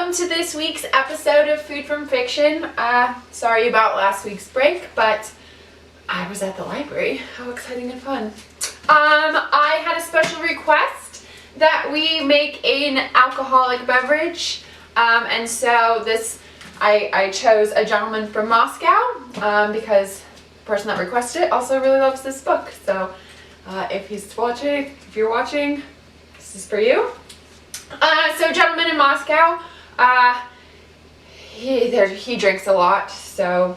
Welcome to this week's episode of Food from Fiction. Sorry about last week's break, but I was at the library. How exciting and fun. I had a special request that we make an alcoholic beverage, and so I chose A Gentleman from Moscow because the person that requested it also really loves this book. So if you're watching, this is for you. So Gentleman in Moscow, he drinks a lot, so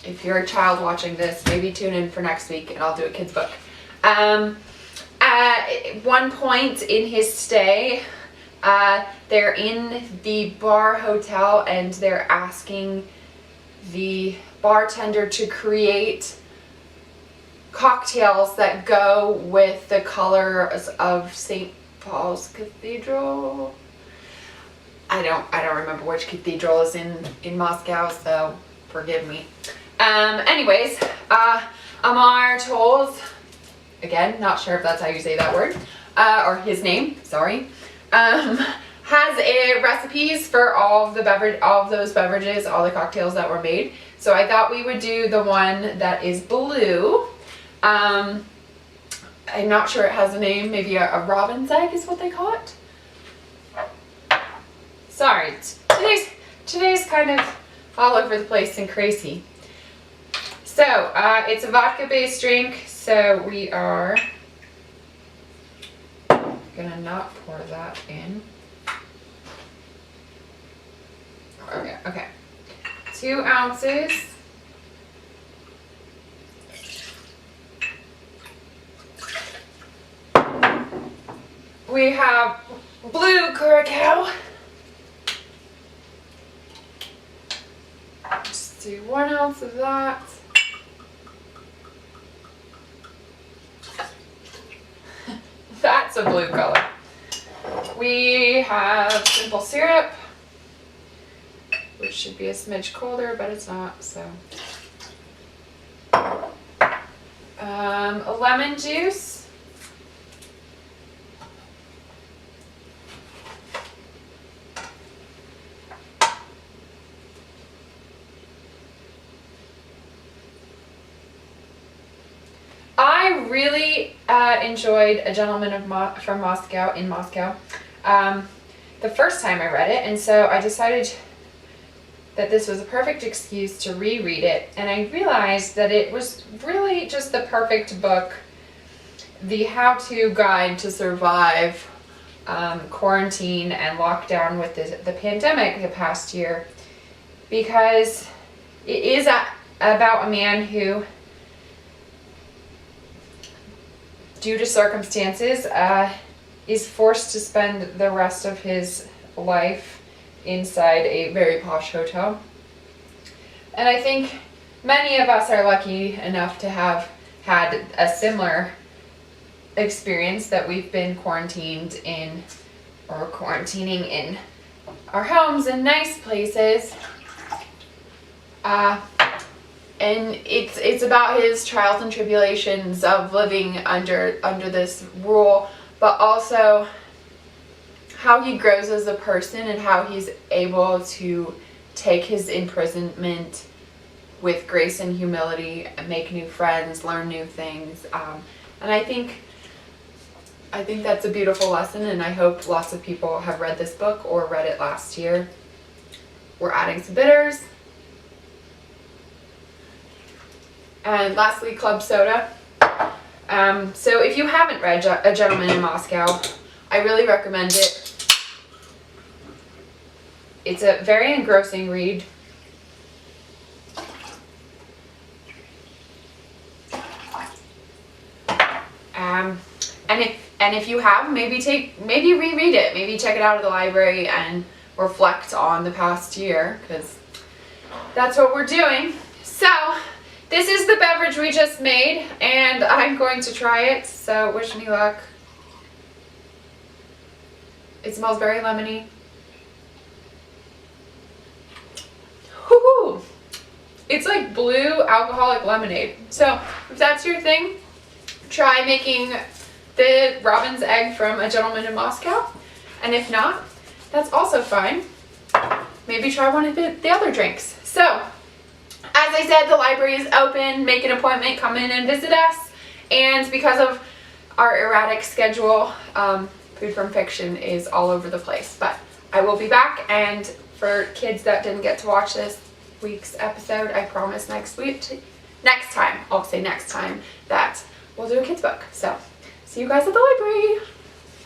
if you're a child watching this, maybe tune in for next week and I'll do a kid's book. At one point in his stay, they're in the bar hotel and they're asking the bartender to create cocktails that go with the colors of St. Paul's Cathedral. I don't remember which cathedral is in Moscow, so forgive me. Anyways, Amor Towles, again, not sure if that's how you say that word, or his name, sorry, has recipes for all of those beverages, all the cocktails that were made. So I thought we would do the one that is blue. I'm not sure it has a name. Maybe a robin's egg is what they call it. Sorry, today's kind of all over the place and crazy. So it's a vodka-based drink. So we are gonna not pour that in. Okay. 2 ounces. We have blue curacao. Just do 1 ounce of that. That's a blue color. We have simple syrup, which should be a smidge colder, but it's not, so. Lemon juice. I really enjoyed A Gentleman from Moscow in Moscow the first time I read it, and so I decided that this was a perfect excuse to reread it, and I realized that it was really just the perfect book, the how-to guide to survive quarantine and lockdown with the pandemic the past year, because it is about a man who, due to circumstances, is forced to spend the rest of his life inside a very posh hotel. And I think many of us are lucky enough to have had a similar experience, that we've been quarantined in, or quarantining in our homes in nice places. And it's about his trials and tribulations of living under this rule, but also how he grows as a person and how he's able to take his imprisonment with grace and humility and make new friends, learn new things. And I think that's a beautiful lesson, and I hope lots of people have read this book or read it last year. We're adding some bitters. And lastly, club soda. So if you haven't read A Gentleman in Moscow, I really recommend it. It's a very engrossing read. And if you have, maybe reread it. Maybe check it out at the library and reflect on the past year, because that's what we're doing. So this is the beverage we just made, and I'm going to try it, so wish me luck. It smells very lemony. Woohoo! It's like blue alcoholic lemonade. So if that's your thing, try making the robin's egg from A Gentleman in Moscow. And if not, that's also fine. maybe try one of the other drinks. So, as I said, the library is open. Make an appointment, come in and visit us. And because of our erratic schedule, Food from Fiction is all over the place. But I will be back, and for kids that didn't get to watch this week's episode, I promise next time, I'll say next time, that we'll do a kids book. So, see you guys at the library.